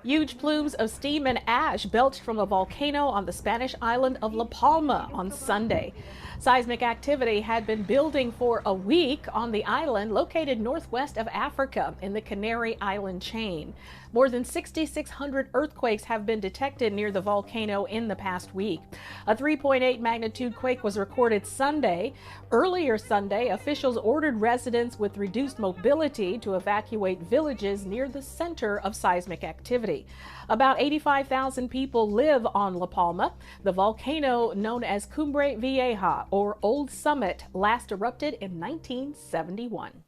Huge plumes of steam and ash belched from a volcano on the Spanish island of La Palma on Sunday. Seismic activity had been building for a week on the island located northwest of Africa in the Canary island chain. More than 6,600 earthquakes have been detected near the volcano in the past week. A 3.8 magnitude quake was recorded Sunday. Earlier Sunday, officials ordered residents with reduced mobility to evacuate villages near the center of seismic activity. About 85,000 people live on La Palma. The volcano, known as Cumbre Vieja, or Old Summit, last erupted in 1971.